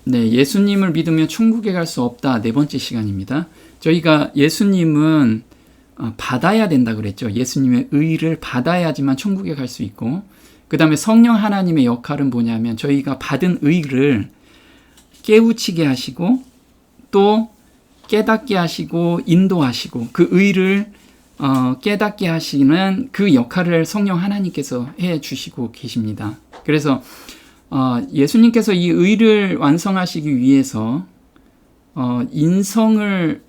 네, 예수님을 믿으면 천국에 갈 수 없다. 네 번째 시간입니다. 저희가 예수님은 받아야 된다 그랬죠. 예수님의 의를 받아야지만 천국에 갈 수 있고, 그 다음에 성령 하나님의 역할은 뭐냐면 저희가 받은 의를 깨우치게 하시고 또 깨닫게 하시고 인도하시고 그 의를 깨닫게 하시는 그 역할을 성령 하나님께서 해 주시고 계십니다. 그래서 예수님께서 이 의를 완성하시기 위해서 인성을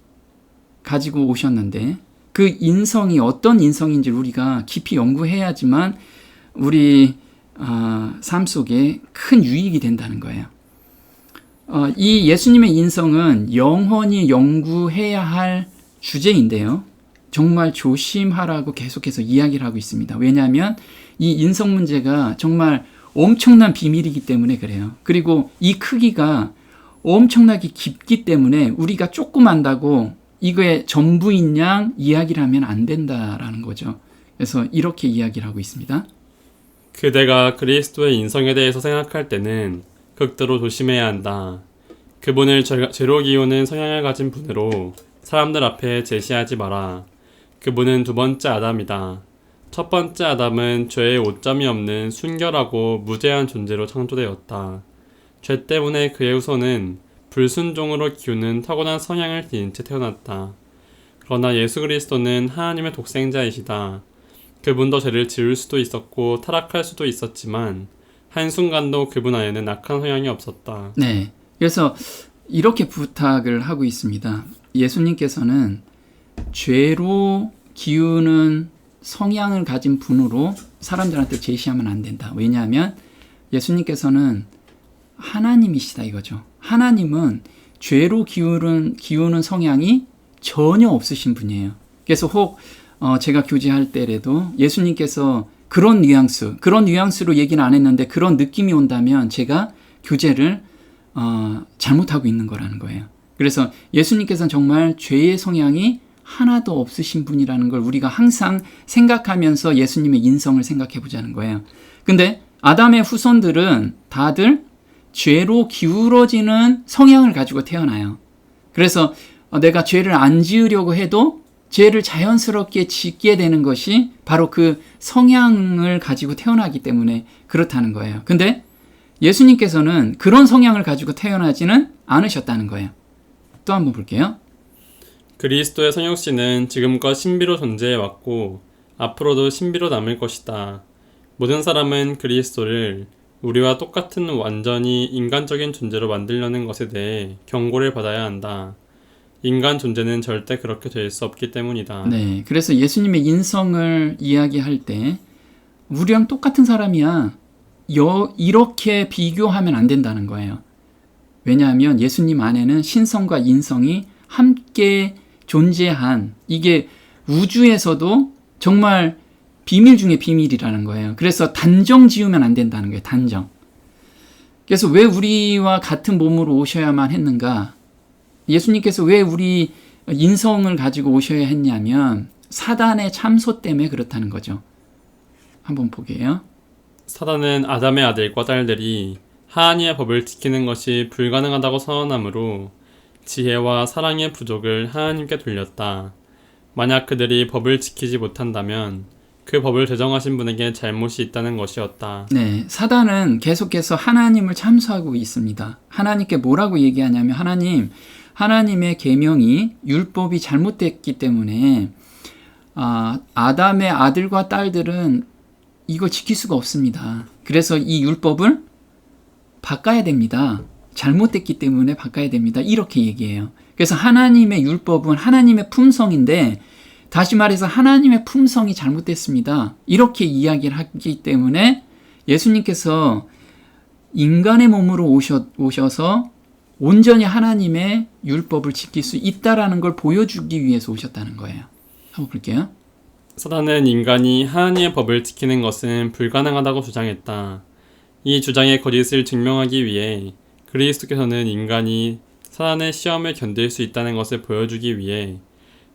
가지고 오셨는데 그 인성이 어떤 인성인지 우리가 깊이 연구해야지만 우리 삶 속에 큰 유익이 된다는 거예요. 이 예수님의 인성은 영원히 연구해야 할 주제인데요. 정말 조심하라고 계속해서 이야기를 하고 있습니다. 왜냐하면 이 인성 문제가 정말 엄청난 비밀이기 때문에 그래요. 그리고 이 크기가 엄청나게 깊기 때문에 우리가 조금 안다고 이거의 전부인 양 이야기를 하면 안 된다라는 거죠. 그래서 이렇게 이야기를 하고 있습니다. 그대가 그리스도의 인성에 대해서 생각할 때는 극도로 조심해야 한다. 그분을 죄로 기우는 성향을 가진 분으로 사람들 앞에 제시하지 마라. 그분은 두 번째 아담이다. 첫 번째 아담은 죄의 오점이 없는 순결하고 무죄한 존재로 창조되었다. 죄 때문에 그의 후손은 불순종으로 기우는 타고난 성향을 지닌 채 태어났다. 그러나 예수 그리스도는 하나님의 독생자이시다. 그분도 죄를 지을 수도 있었고 타락할 수도 있었지만 한순간도 그분 안에는 악한 성향이 없었다. 네, 그래서 이렇게 부탁을 하고 있습니다. 예수님께서는 죄로 기우는 성향을 가진 분으로 사람들한테 제시하면 안 된다. 왜냐하면 예수님께서는 하나님이시다 이거죠. 하나님은 죄로 기우는 성향이 전혀 없으신 분이에요. 그래서 혹 제가 교제할 때라도 예수님께서 그런 뉘앙스로 얘기는 안 했는데 그런 느낌이 온다면 제가 교제를 잘못하고 있는 거라는 거예요. 그래서 예수님께서는 정말 죄의 성향이 하나도 없으신 분이라는 걸 우리가 항상 생각하면서 예수님의 인성을 생각해 보자는 거예요. 근데 아담의 후손들은 다들 죄로 기울어지는 성향을 가지고 태어나요. 그래서 내가 죄를 안 지으려고 해도 죄를 자연스럽게 짓게 되는 것이 바로 그 성향을 가지고 태어나기 때문에 그렇다는 거예요. 근데 예수님께서는 그런 성향을 가지고 태어나지는 않으셨다는 거예요. 또 한번 볼게요. 그리스도의 성육신은 지금껏 신비로 존재해왔고 앞으로도 신비로 남을 것이다. 모든 사람은 그리스도를 우리와 똑같은 완전히 인간적인 존재로 만들려는 것에 대해 경고를 받아야 한다. 인간 존재는 절대 그렇게 될 수 없기 때문이다. 네, 그래서 예수님의 인성을 이야기할 때 우리랑 똑같은 사람이야. 이렇게 비교하면 안 된다는 거예요. 왜냐하면 예수님 안에는 신성과 인성이 함께 존재한 이게 우주에서도 정말 비밀 중에 비밀이라는 거예요. 그래서 단정 지으면 안 된다는 거예요. 단정. 그래서 왜 우리와 같은 몸으로 오셔야만 했는가? 예수님께서 왜 우리 인성을 가지고 오셔야 했냐면 사단의 참소 때문에 그렇다는 거죠. 한번 보게요. 사단은 아담의 아들과 딸들이 하나님의 법을 지키는 것이 불가능하다고 선언하므로 지혜와 사랑의 부족을 하나님께 돌렸다. 만약 그들이 법을 지키지 못한다면 그 법을 제정하신 분에게 잘못이 있다는 것이었다. 네, 사단은 계속해서 하나님을 참소하고 있습니다. 하나님께 뭐라고 얘기하냐면 하나님의 계명이 율법이 잘못됐기 때문에 아담의 아들과 딸들은 이걸 지킬 수가 없습니다. 그래서 이 율법을 바꿔야 됩니다. 잘못됐기 때문에 바꿔야 됩니다. 이렇게 얘기해요. 그래서 하나님의 율법은 하나님의 품성인데 다시 말해서 하나님의 품성이 잘못됐습니다. 이렇게 이야기를 하기 때문에 예수님께서 인간의 몸으로 오셔서 온전히 하나님의 율법을 지킬 수 있다라는 걸 보여주기 위해서 오셨다는 거예요. 한번 볼게요. 사단은 인간이 하나님의 법을 지키는 것은 불가능하다고 주장했다. 이 주장의 거짓을 증명하기 위해 그리스도께서는 인간이 사단의 시험을 견딜 수 있다는 것을 보여주기 위해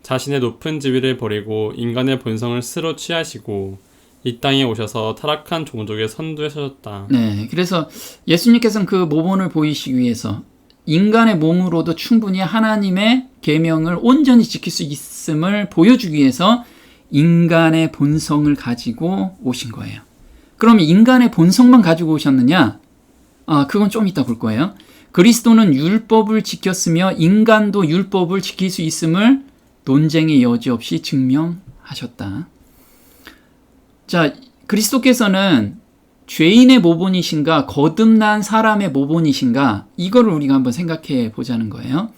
자신의 높은 지위를 버리고 인간의 본성을 스스로 취하시고 이 땅에 오셔서 타락한 종족의 선두에 서셨다. 네, 그래서 예수님께서는 그 모본을 보이시기 위해서 인간의 몸으로도 충분히 하나님의 계명을 온전히 지킬 수 있음을 보여주기 위해서 인간의 본성을 가지고 오신 거예요. 그럼 인간의 본성만 가지고 오셨느냐? 그건 좀 이따 볼 거예요. 그리스도는 율법을 지켰으며 인간도 율법을 지킬 수 있음을 논쟁의 여지 없이 증명하셨다. 자, 그리스도께서는 죄인의 모본이신가 거듭난 사람의 모본이신가 이거를 우리가 한번 생각해 보자는 거예요.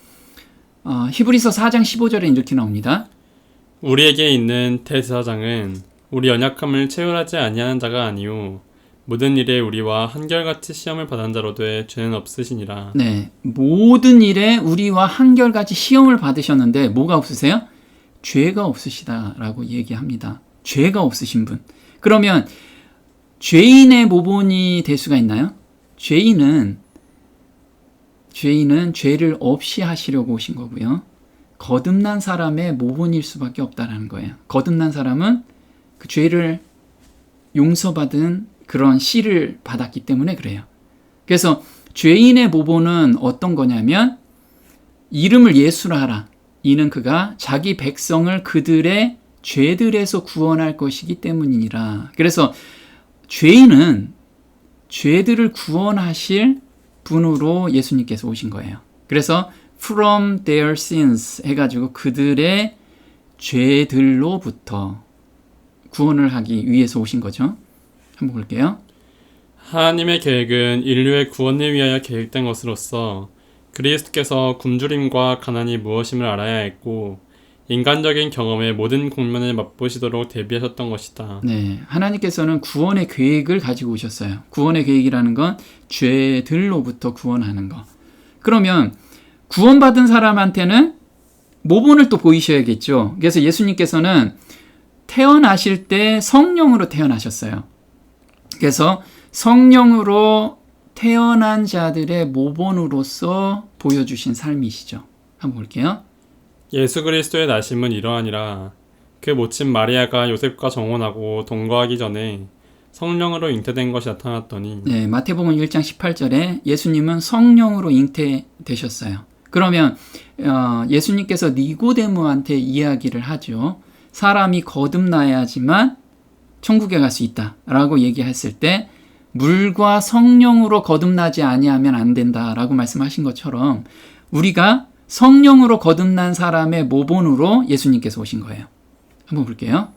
히브리서 4장 15절에 이렇게 나옵니다. 우리에게 있는 대제사장은 우리 연약함을 체휼하지 아니하는 자가 아니요 모든 일에 우리와 한결같이 시험을 받은 자로 돼 죄는 없으시니라. 네, 모든 일에 우리와 한결같이 시험을 받으셨는데 뭐가 없으세요? 죄가 없으시다라고 얘기합니다. 죄가 없으신 분. 그러면 죄인의 모본이 될 수가 있나요? 죄인은 죄를 없이 하시려고 오신 거고요. 거듭난 사람의 모본일 수밖에 없다라는 거예요. 거듭난 사람은 그 죄를 용서받은 그런 씨를 받았기 때문에 그래요. 그래서 죄인의 모본은 어떤 거냐면 이름을 예수라 하라. 이는 그가 자기 백성을 그들의 죄들에서 구원할 것이기 때문이니라. 그래서 죄인은 죄들을 구원하실 분으로 예수님께서 오신 거예요. 그래서 from their sins 해가지고 그들의 죄들로부터 구원을 하기 위해서 오신 거죠. 한번 볼게요. 하나님의 계획은 인류의 구원을 위하여 계획된 것으로서 그리스도께서 굶주림과 가난이 무엇임을 알아야 했고 인간적인 경험의 모든 국면을 맛보시도록 대비하셨던 것이다. 네, 하나님께서는 구원의 계획을 가지고 오셨어요. 구원의 계획이라는 건 죄들로부터 구원하는 거. 그러면 구원받은 사람한테는 모본을 또 보이셔야겠죠. 그래서 예수님께서는 태어나실 때 성령으로 태어나셨어요. 그래서 성령으로 태어난 자들의 모본으로서 보여주신 삶이시죠. 한번 볼게요. 예수 그리스도의 나심은 이러하니라. 그 모친 마리아가 요셉과 정혼하고 동거하기 전에 성령으로 잉태된 것이 나타났더니. 네, 마태복음 1장 18절에 예수님은 성령으로 잉태되셨어요. 그러면 예수님께서 니고데모한테 이야기를 하죠. 사람이 거듭나야지만 천국에 갈 수 있다라고 얘기했을 때 물과 성령으로 거듭나지 아니하면 안 된다라고 말씀하신 것처럼 우리가 성령으로 거듭난 사람의 모본으로 예수님께서 오신 거예요. 한번 볼게요.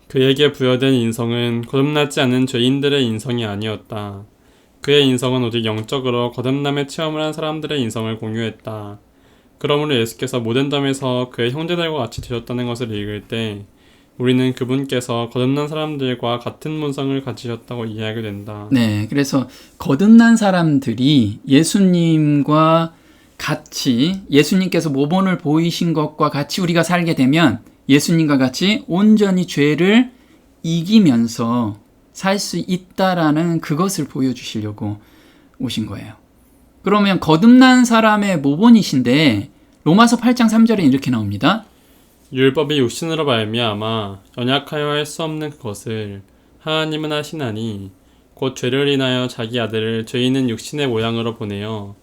그에게 부여된 인성은 거듭나지 않은 죄인들의 인성이 아니었다. 그의 인성은 오직 영적으로 거듭남의 체험을 한 사람들의 인성을 공유했다. 그러므로 예수께서 모든 점에서 그의 형제들과 같이 되셨다는 것을 읽을 때 우리는 그분께서 거듭난 사람들과 같은 본성을 가지셨다고 이해하게 된다. 네, 그래서 거듭난 사람들이 예수님과 같이 예수님께서 모본을 보이신 것과 같이 우리가 살게 되면 예수님과 같이 온전히 죄를 이기면서 살 수 있다라는 그것을 보여주시려고 오신 거예요. 그러면 거듭난 사람의 모본이신데 로마서 8장 3절에 이렇게 나옵니다. 율법이 육신으로 말미암아 연약하여 할 수 없는 그것을 하나님은 하시나니 곧 죄를 인하여 자기 아들을 죄 있는 육신의 모양으로 보내어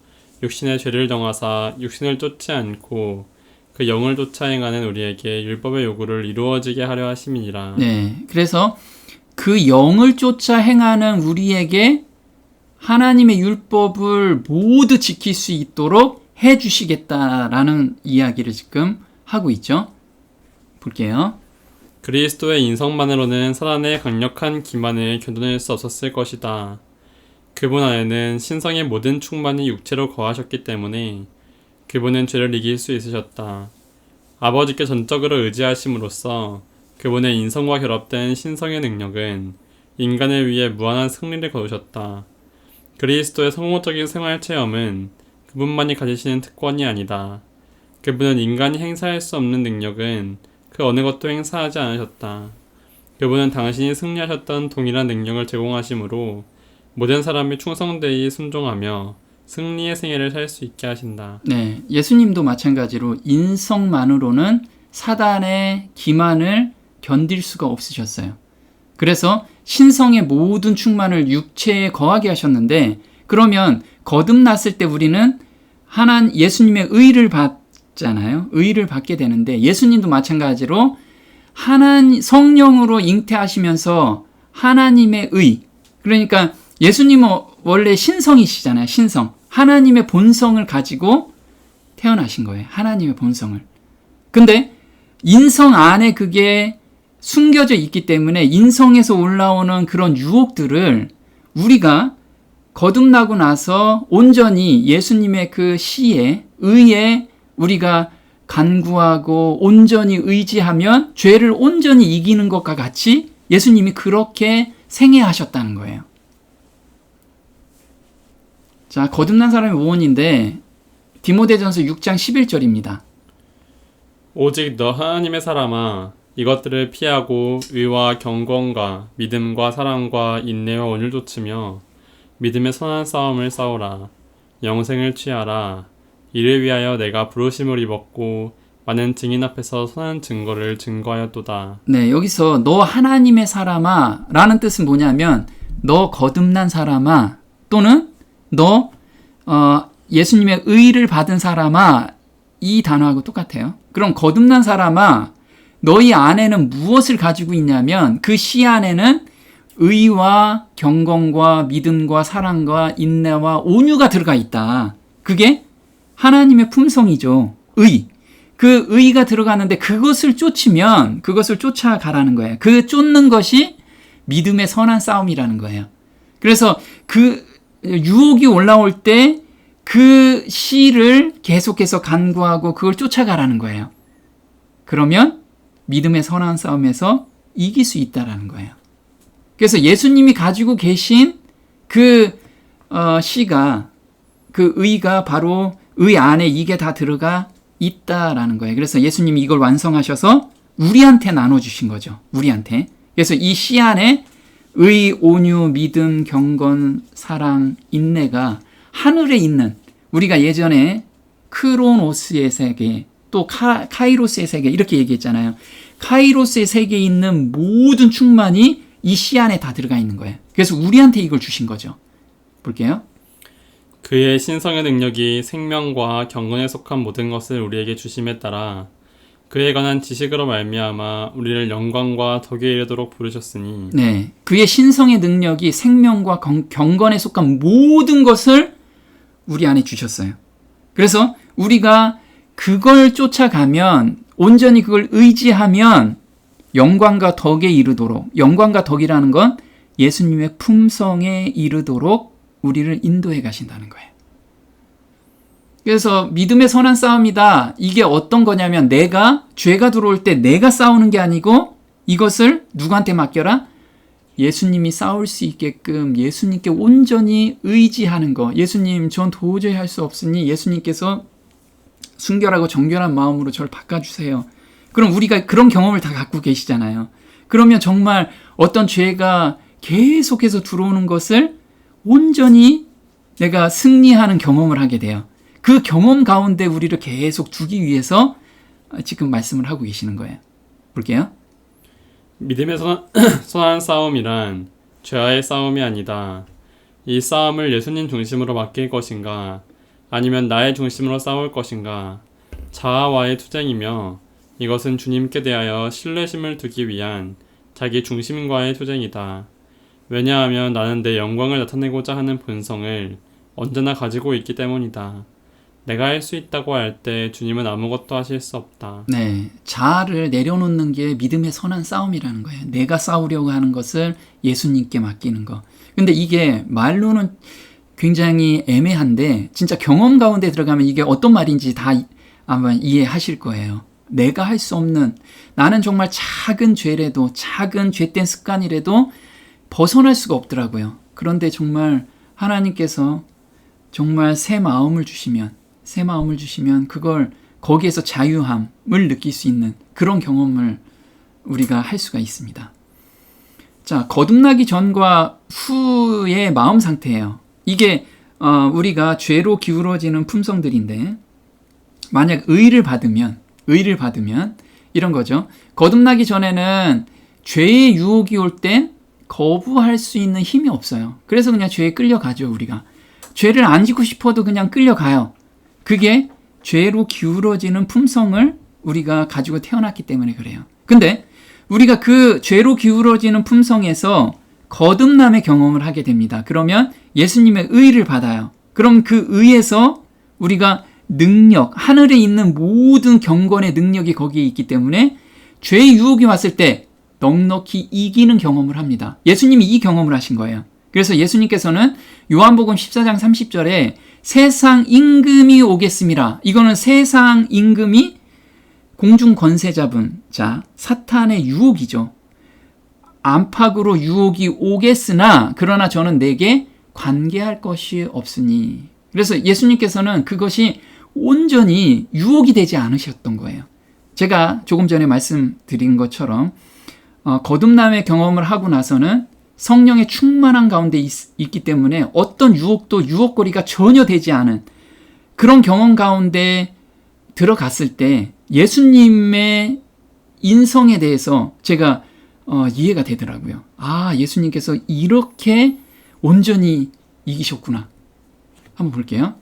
육신의 죄를 정하사 육신을 쫓지 않고 그 영을 쫓아 행하는 우리에게 율법의 요구를 이루어지게 하려 하심이니라. 네, 그래서 그 영을 쫓아 행하는 우리에게 하나님의 율법을 모두 지킬 수 있도록 해주시겠다라는 이야기를 지금 하고 있죠. 볼게요. 그리스도의 인성만으로는 사단의 강력한 기만을 견뎌낼 수 없었을 것이다. 그분 안에는 신성의 모든 충만이 육체로 거하셨기 때문에 그분은 죄를 이길 수 있으셨다. 아버지께 전적으로 의지하심으로써 그분의 인성과 결합된 신성의 능력은 인간을 위해 무한한 승리를 거두셨다. 그리스도의 성공적인 생활 체험은 그분만이 가지시는 특권이 아니다. 그분은 인간이 행사할 수 없는 능력은 그 어느 것도 행사하지 않으셨다. 그분은 당신이 승리하셨던 동일한 능력을 제공하시므로 모든 사람이 충성되이 순종하며 승리의 생애를 살 수 있게 하신다. 네, 예수님도 마찬가지로 인성만으로는 사단의 기만을 견딜 수가 없으셨어요. 그래서 신성의 모든 충만을 육체에 거하게 하셨는데, 그러면 거듭났을 때 우리는 예수님의 의를 받잖아요. 의를 받게 되는데, 예수님도 마찬가지로 성령으로 잉태하시면서 하나님의 의, 그러니까 예수님은 원래 신성이시잖아요. 신성. 하나님의 본성을 가지고 태어나신 거예요. 하나님의 본성을. 근데 인성 안에 그게 숨겨져 있기 때문에 인성에서 올라오는 그런 유혹들을 우리가 거듭나고 나서 온전히 예수님의 그 시에, 의에 우리가 간구하고 온전히 의지하면 죄를 온전히 이기는 것과 같이 예수님이 그렇게 생애하셨다는 거예요. 자, 거듭난 사람의 오원인데 디모데전서 6장 11절입니다. 오직 너 하나님의 사람아, 이것들을 피하고 의와 경건과 믿음과 사랑과 인내와 온유를 좇으며 믿음의 선한 싸움을 싸우라. 영생을 취하라. 이를 위하여 내가 부르심을 입었고 많은 증인 앞에서 선한 증거를 증거하였도다. 네, 여기서 너 하나님의 사람아 라는 뜻은 뭐냐면 너 거듭난 사람아, 또는 너 예수님의 의를 받은 사람아, 이 단어하고 똑같아요. 그럼 거듭난 사람아, 너희 안에는 무엇을 가지고 있냐면 그 시 안에는 의와 경건과 믿음과 사랑과 인내와 온유가 들어가 있다. 그게 하나님의 품성이죠. 의. 그 의가 들어가는데 그것을 쫓으면 그것을 쫓아가라는 거예요. 그 쫓는 것이 믿음의 선한 싸움이라는 거예요. 그래서 그 유혹이 올라올 때 그 시를 계속해서 간구하고 그걸 쫓아가라는 거예요. 그러면 믿음의 선한 싸움에서 이길 수 있다라는 거예요. 그래서 예수님이 가지고 계신 그 시가, 그 의가 바로 의 안에 이게 다 들어가 있다라는 거예요. 그래서 예수님이 이걸 완성하셔서 우리한테 나눠주신 거죠. 우리한테. 그래서 이 시 안에 의, 온유, 믿음, 경건, 사랑, 인내가 하늘에 있는, 우리가 예전에 크로노스의 세계, 또 카이로스의 세계 이렇게 얘기했잖아요. 카이로스의 세계에 있는 모든 충만이 이 시 안에 다 들어가 있는 거예요. 그래서 우리한테 이걸 주신 거죠. 볼게요. 그의 신성의 능력이 생명과 경건에 속한 모든 것을 우리에게 주심에 따라 그에 관한 지식으로 말미암아 우리를 영광과 덕에 이르도록 부르셨으니. 네, 그의 신성의 능력이 생명과 경건에 속한 모든 것을 우리 안에 주셨어요. 그래서 우리가 그걸 쫓아가면, 온전히 그걸 의지하면 영광과 덕에 이르도록, 영광과 덕이라는 건 예수님의 품성에 이르도록 우리를 인도해 가신다는 거예요. 그래서 믿음의 선한 싸움이다. 이게 어떤 거냐면 죄가 들어올 때 내가 싸우는 게 아니고 이것을 누구한테 맡겨라? 예수님이 싸울 수 있게끔 예수님께 온전히 의지하는 거. 예수님, 전 도저히 할 수 없으니 예수님께서 순결하고 정결한 마음으로 저를 바꿔주세요. 그럼 우리가 그런 경험을 다 갖고 계시잖아요. 그러면 정말 어떤 죄가 계속해서 들어오는 것을 온전히 내가 승리하는 경험을 하게 돼요. 그 경험 가운데 우리를 계속 두기 위해서 지금 말씀을 하고 계시는 거예요. 볼게요. 믿음의 선한 싸움이란 죄와의 싸움이 아니다. 이 싸움을 예수님 중심으로 맡길 것인가, 아니면 나의 중심으로 싸울 것인가, 자아와의 투쟁이며 이것은 주님께 대하여 신뢰심을 두기 위한 자기 중심과의 투쟁이다. 왜냐하면 나는 내 영광을 나타내고자 하는 본성을 언제나 가지고 있기 때문이다. 내가 할 수 있다고 할 때 주님은 아무것도 하실 수 없다. 네, 자아를 내려놓는 게 믿음의 선한 싸움이라는 거예요. 내가 싸우려고 하는 것을 예수님께 맡기는 거. 근데 이게 말로는 굉장히 애매한데 진짜 경험 가운데 들어가면 이게 어떤 말인지 다 아마 이해하실 거예요. 내가 할 수 없는, 나는 정말 작은 죄라도, 작은 죄된 습관이라도 벗어날 수가 없더라고요. 그런데 정말 하나님께서 정말 새 마음을 주시면 그걸 거기에서 자유함을 느낄 수 있는 그런 경험을 우리가 할 수가 있습니다. 자, 거듭나기 전과 후의 마음 상태예요. 이게 우리가 죄로 기울어지는 품성들인데, 만약 의를 받으면 이런 거죠. 거듭나기 전에는 죄의 유혹이 올 땐 거부할 수 있는 힘이 없어요. 그래서 그냥 죄에 끌려가죠, 우리가. 죄를 안 짓고 싶어도 그냥 끌려가요. 그게 죄로 기울어지는 품성을 우리가 가지고 태어났기 때문에 그래요. 근데 우리가 그 죄로 기울어지는 품성에서 거듭남의 경험을 하게 됩니다. 그러면 예수님의 의를 받아요. 그럼 그 의에서 우리가 능력, 하늘에 있는 모든 경건의 능력이 거기에 있기 때문에 죄의 유혹이 왔을 때 넉넉히 이기는 경험을 합니다. 예수님이 이 경험을 하신 거예요. 그래서 예수님께서는 요한복음 14장 30절에 세상 임금이 오겠습니다. 이거는 세상 임금이 공중 권세 잡은 자, 사탄의 유혹이죠. 안팎으로 유혹이 오겠으나 그러나 저는 내게 관계할 것이 없으니. 그래서 예수님께서는 그것이 온전히 유혹이 되지 않으셨던 거예요. 제가 조금 전에 말씀드린 것처럼 거듭남의 경험을 하고 나서는 성령의 충만한 가운데 있기 때문에 어떤 유혹도 유혹거리가 전혀 되지 않은 그런 경험 가운데 들어갔을 때 예수님의 인성에 대해서 제가 이해가 되더라고요. 아, 예수님께서 이렇게 온전히 이기셨구나. 한번 볼게요.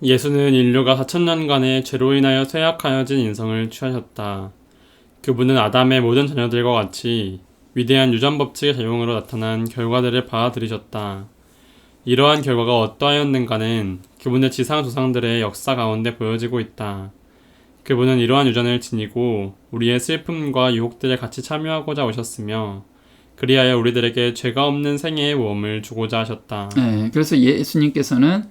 예수는 인류가 4,000년간의 죄로 인하여 쇠약하여진 인성을 취하셨다. 그분은 아담의 모든 자녀들과 같이 위대한 유전 법칙의 작용으로 나타난 결과들을 받아들이셨다. 이러한 결과가 어떠하였는가는 그분의 지상 조상들의 역사 가운데 보여지고 있다. 그분은 이러한 유전을 지니고 우리의 슬픔과 유혹들에 같이 참여하고자 오셨으며 그리하여 우리들에게 죄가 없는 생애의 모험을 주고자 하셨다. 네, 그래서 예수님께서는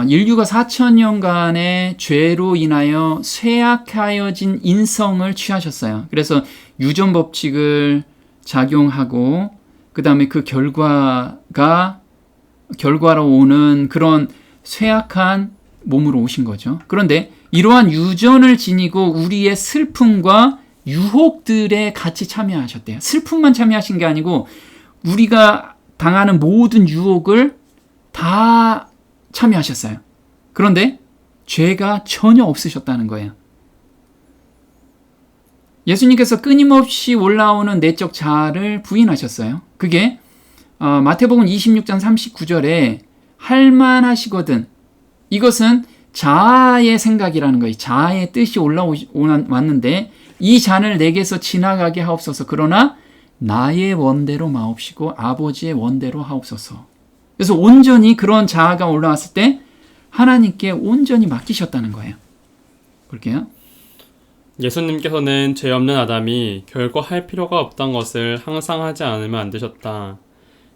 인류가 4,000년간의 죄로 인하여 쇠약하여진 인성을 취하셨어요. 그래서 유전 법칙을 작용하고 그 다음에 그 결과로 오는 그런 쇠약한 몸으로 오신 거죠. 그런데 이러한 유전을 지니고 우리의 슬픔과 유혹들에 같이 참여하셨대요. 슬픔만 참여하신 게 아니고 우리가 당하는 모든 유혹을 다 참여하셨어요. 그런데 죄가 전혀 없으셨다는 거예요. 예수님께서 끊임없이 올라오는 내적 자아를 부인하셨어요. 그게 마태복음 26장 39절에 할만하시거든. 이것은 자아의 생각이라는 거예요. 자아의 뜻이 올라왔는데 이 잔을 내게서 지나가게 하옵소서. 그러나 나의 원대로 마옵시고 아버지의 원대로 하옵소서. 그래서 온전히 그런 자아가 올라왔을 때 하나님께 온전히 맡기셨다는 거예요. 볼게요. 예수님께서는 죄 없는 아담이 결코 할 필요가 없던 것을 항상 하지 않으면 안 되셨다.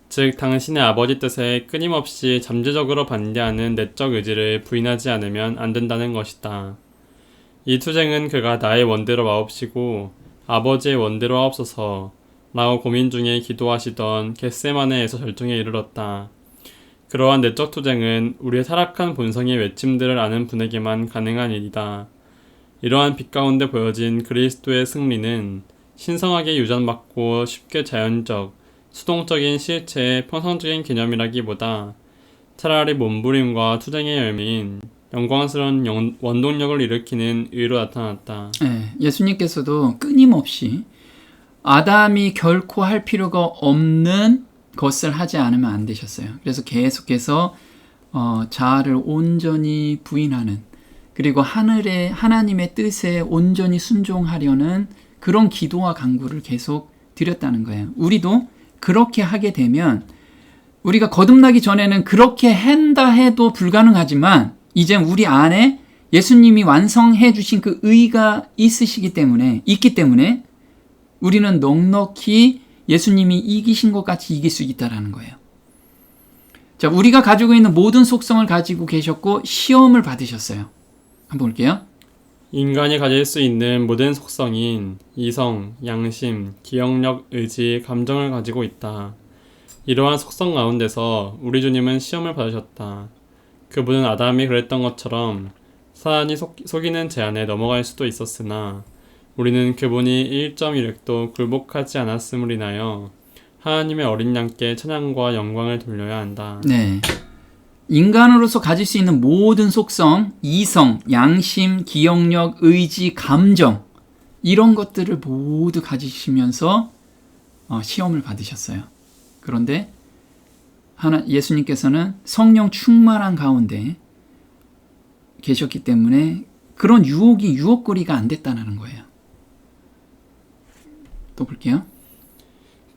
즉 당신의 아버지 뜻에 끊임없이 잠재적으로 반대하는 내적 의지를 부인하지 않으면 안 된다는 것이다. 이 투쟁은 그가 나의 원대로 마옵시고 아버지의 원대로 하옵소서 라고 고민 중에 기도하시던 겟세마네에서 절정에 이르렀다. 그러한 내적 투쟁은 우리의 타락한 본성의 외침들을 아는 분에게만 가능한 일이다. 이러한 빛 가운데 보여진 그리스도의 승리는 신성하게 유전받고 쉽게 자연적, 수동적인 실체의 평상적인 개념이라기보다 차라리 몸부림과 투쟁의 열매인 영광스러운 원동력을 일으키는 의로 나타났다. 네, 예수님께서도 끊임없이 아담이 결코 할 필요가 없는 것을 하지 않으면 안 되셨어요. 그래서 계속해서 자아를 온전히 부인하는 그리고 하나님의 뜻에 온전히 순종하려는 그런 기도와 간구를 계속 드렸다는 거예요. 우리도 그렇게 하게 되면 우리가 거듭나기 전에는 그렇게 한다 해도 불가능하지만 이제 우리 안에 예수님이 완성해 주신 그 의가 있기 때문에 우리는 넉넉히 예수님이 이기신 것 같이 이길 수 있다는 거예요. 자, 우리가 가지고 있는 모든 속성을 가지고 계셨고 시험을 받으셨어요. 한번 볼게요. 인간이 가질 수 있는 모든 속성인 이성, 양심, 기억력, 의지, 감정을 가지고 있다. 이러한 속성 가운데서 우리 주님은 시험을 받으셨다. 그분은 아담이 그랬던 것처럼 사단이 속이는 제안에 넘어갈 수도 있었으나 우리는 그분이 1.1획도 굴복하지 않았음을 인하여 하나님의 어린 양께 찬양과 영광을 돌려야 한다. 네. 인간으로서 가질 수 있는 모든 속성, 이성, 양심, 기억력, 의지, 감정 이런 것들을 모두 가지시면서 시험을 받으셨어요. 그런데 예수님께서는 성령 충만한 가운데 계셨기 때문에 그런 유혹거리가 안 됐다는 거예요. 또 볼게요.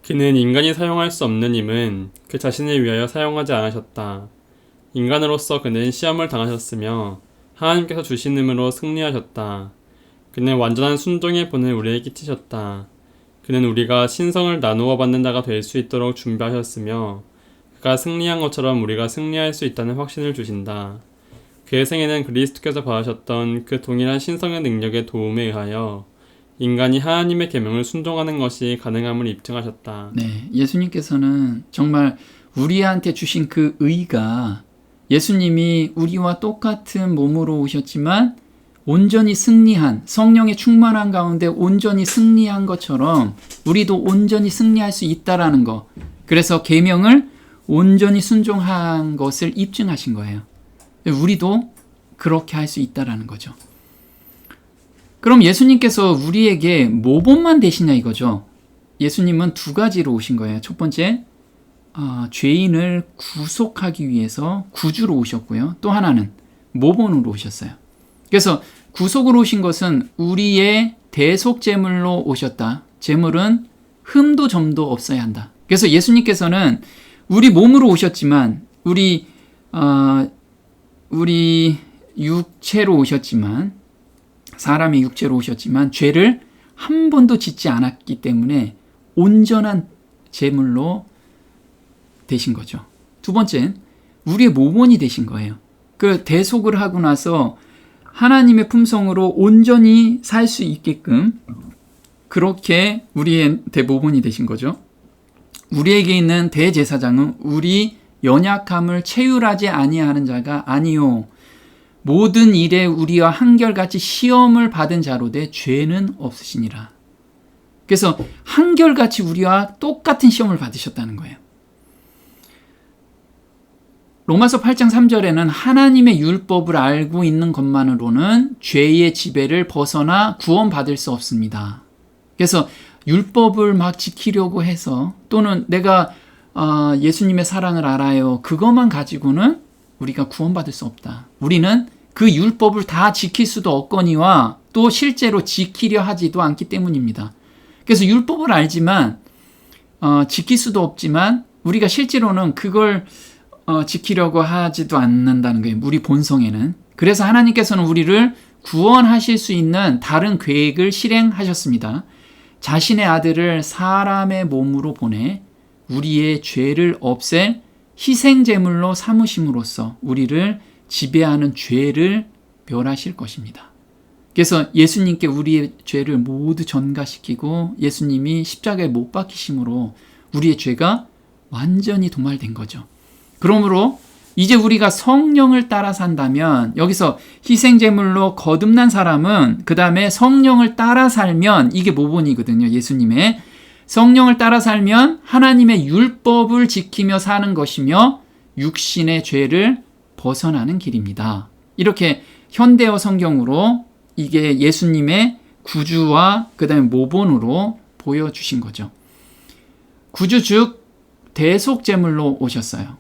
그는 인간이 사용할 수 없는 힘은 그 자신을 위하여 사용하지 않으셨다. 인간으로서 그는 시험을 당하셨으며 하나님께서 주신 힘으로 승리하셨다. 그는 완전한 순종의 본을 우리에게 끼치셨다. 그는 우리가 신성을 나누어 받는 자가 될 수 있도록 준비하셨으며 그가 승리한 것처럼 우리가 승리할 수 있다는 확신을 주신다. 그의 생애는 그리스도께서 받으셨던 그 동일한 신성의 능력의 도움에 의하여 인간이 하나님의 계명을 순종하는 것이 가능함을 입증하셨다. 네, 예수님께서는 정말 우리한테 주신 그 의가 예수님이 우리와 똑같은 몸으로 오셨지만 온전히 승리한 성령의 충만한 가운데 온전히 승리한 것처럼 우리도 온전히 승리할 수 있다라는 거. 그래서 계명을 온전히 순종한 것을 입증하신 거예요. 우리도 그렇게 할 수 있다라는 거죠. 그럼 예수님께서 우리에게 모범만 되시냐 이거죠. 예수님은 두 가지로 오신 거예요. 첫 번째, 죄인을 구속하기 위해서 구주로 오셨고요. 또 하나는 모본으로 오셨어요. 그래서 구속으로 오신 것은 우리의 대속제물로 오셨다. 제물은 흠도 점도 없어야 한다. 그래서 예수님께서는 우리 몸으로 오셨지만 우리 육체로 오셨지만 사람의 육체로 오셨지만 죄를 한 번도 짓지 않았기 때문에 온전한 제물로 되신 거죠. 두 번째는 우리의 모본이 되신 거예요. 그 대속을 하고 나서 하나님의 품성으로 온전히 살 수 있게끔 그렇게 우리의 대모본이 되신 거죠. 우리에게 있는 대제사장은 우리 연약함을 체휼하지 아니하는 자가 아니요 모든 일에 우리와 한결같이 시험을 받은 자로 돼 죄는 없으시니라. 그래서 한결같이 우리와 똑같은 시험을 받으셨다는 거예요. 로마서 8장 3절에는 하나님의 율법을 알고 있는 것만으로는 죄의 지배를 벗어나 구원받을 수 없습니다. 그래서 율법을 막 지키려고 해서 또는 내가 예수님의 사랑을 알아요. 그것만 가지고는 우리가 구원받을 수 없다. 우리는 그 율법을 다 지킬 수도 없거니와 또 실제로 지키려 하지도 않기 때문입니다. 그래서 율법을 알지만 지킬 수도 없지만 우리가 실제로는 그걸 지키려고 하지도 않는다는 거예요. 우리 본성에는. 그래서 하나님께서는 우리를 구원하실 수 있는 다른 계획을 실행하셨습니다. 자신의 아들을 사람의 몸으로 보내 우리의 죄를 없앨 희생제물로 삼으심으로써 우리를 지배하는 죄를 멸하실 것입니다. 그래서 예수님께 우리의 죄를 모두 전가시키고 예수님이 십자가에 못 박히심으로 우리의 죄가 완전히 도말된 거죠. 그러므로 이제 우리가 성령을 따라 산다면 여기서 희생제물로 거듭난 사람은 그 다음에 성령을 따라 살면 이게 모본이거든요. 예수님의 성령을 따라 살면 하나님의 율법을 지키며 사는 것이며 육신의 죄를 벗어나는 길입니다. 이렇게 현대어 성경으로 이게 예수님의 구주와 그 다음에 모본으로 보여주신 거죠. 구주 즉 대속제물로 오셨어요.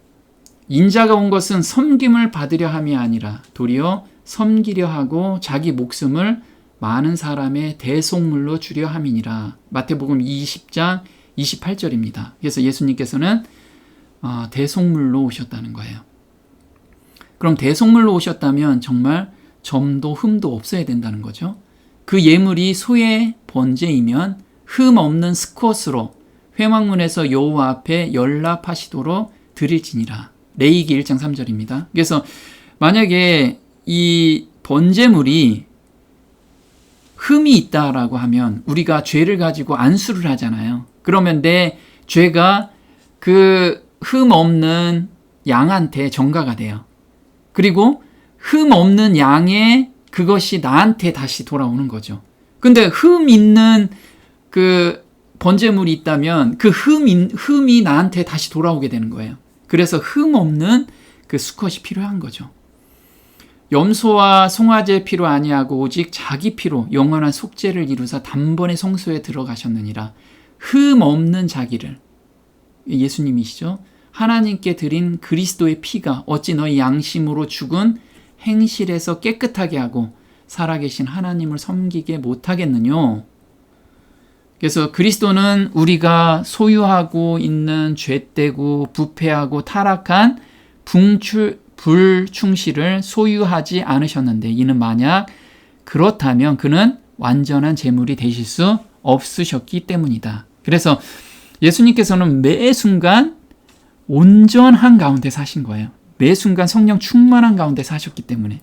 인자가 온 것은 섬김을 받으려 함이 아니라 도리어 섬기려 하고 자기 목숨을 많은 사람의 대속물로 주려 함이니라. 마태복음 20장 28절입니다. 그래서 예수님께서는 대속물로 오셨다는 거예요. 그럼 대속물로 오셨다면 정말 점도 흠도 없어야 된다는 거죠. 그 예물이 소의 번제이면 흠 없는 스컷으로 회막문에서 여호와 앞에 연락하시도록 드릴지니라. 레위기 1장 3절입니다. 그래서 만약에 이 번제물이 흠이 있다라고 하면 우리가 죄를 가지고 안수를 하잖아요. 그러면 내 죄가 그 흠 없는 양한테 전가가 돼요. 그리고 흠 없는 양의 그것이 나한테 다시 돌아오는 거죠. 근데 흠 있는 그 번제물이 있다면 그 흠이 나한테 다시 돌아오게 되는 거예요. 그래서 흠 없는 그 수컷이 필요한 거죠. 염소와 송아지의 피로 아니하고 오직 자기 피로 영원한 속죄를 이루사 단번에 성소에 들어가셨느니라. 흠 없는 자기를, 예수님이시죠. 하나님께 드린 그리스도의 피가 어찌 너희 양심으로 죽은 행실에서 깨끗하게 하고 살아계신 하나님을 섬기게 못하겠느뇨. 그래서 그리스도는 우리가 소유하고 있는 죄되고 부패하고 타락한 불충실을 소유하지 않으셨는데, 이는 만약 그렇다면 그는 완전한 제물이 되실 수 없으셨기 때문이다. 그래서 예수님께서는 매 순간 온전한 가운데 사신 거예요. 매 순간 성령 충만한 가운데 사셨기 때문에.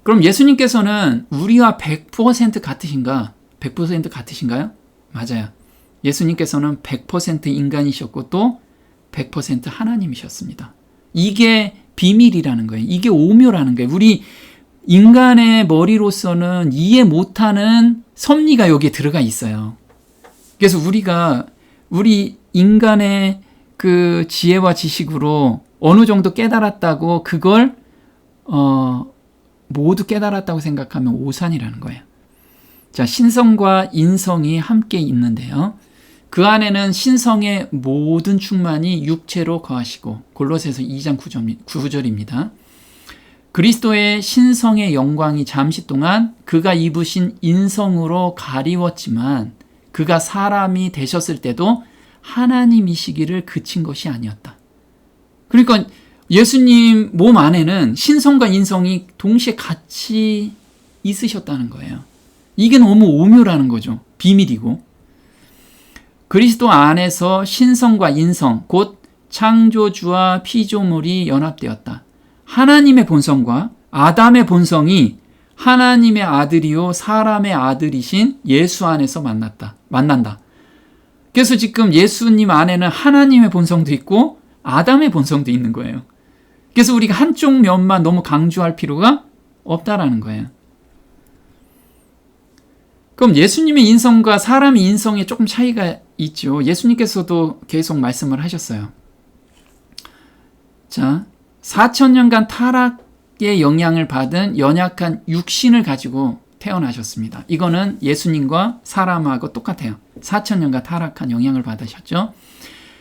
그럼 예수님께서는 우리와 100% 같으신가? 100% 같으신가요? 맞아요. 예수님께서는 100% 인간이셨고 또 100% 하나님이셨습니다. 이게 비밀이라는 거예요. 이게 오묘라는 거예요. 우리 인간의 머리로서는 이해 못하는 섭리가 여기에 들어가 있어요. 그래서 우리 인간의 그 지혜와 지식으로 어느 정도 깨달았다고 그걸 모두 깨달았다고 생각하면 오산이라는 거예요. 자, 신성과 인성이 함께 있는데요. 그 안에는 신성의 모든 충만이 육체로 거하시고, 골로새서 2장 9절입니다. 그리스도의 신성의 영광이 잠시 동안 그가 입으신 인성으로 가리웠지만 그가 사람이 되셨을 때도 하나님이시기를 그친 것이 아니었다. 그러니까 예수님 몸 안에는 신성과 인성이 동시에 같이 있으셨다는 거예요. 이게 너무 오묘라는 거죠. 비밀이고. 그리스도 안에서 신성과 인성, 곧 창조주와 피조물이 연합되었다. 하나님의 본성과 아담의 본성이 하나님의 아들이요 사람의 아들이신 예수 안에서 만난다. 그래서 지금 예수님 안에는 하나님의 본성도 있고 아담의 본성도 있는 거예요. 그래서 우리가 한쪽 면만 너무 강조할 필요가 없다라는 거예요. 그럼 예수님의 인성과 사람의 인성에 조금 차이가 있죠. 예수님께서도 계속 말씀을 하셨어요. 자, 4,000년간 타락의 영향을 받은 연약한 육신을 가지고 태어나셨습니다. 이거는 예수님과 사람하고 똑같아요. 4,000년간 타락한 영향을 받으셨죠.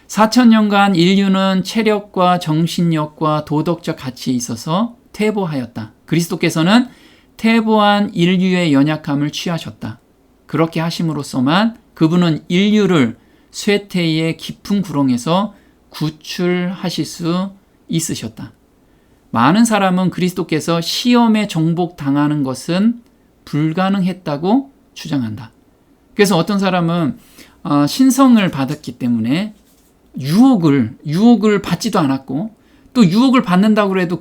4,000년간 인류는 체력과 정신력과 도덕적 가치에 있어서 퇴보하였다. 그리스도께서는 퇴보한 인류의 연약함을 취하셨다. 그렇게 하심으로써만 그분은 인류를 쇠퇴의 깊은 구렁에서 구출하실 수 있으셨다. 많은 사람은 그리스도께서 시험에 정복당하는 것은 불가능했다고 주장한다. 그래서 어떤 사람은 신성을 받았기 때문에 유혹을 받지도 않았고, 또 유혹을 받는다고 해도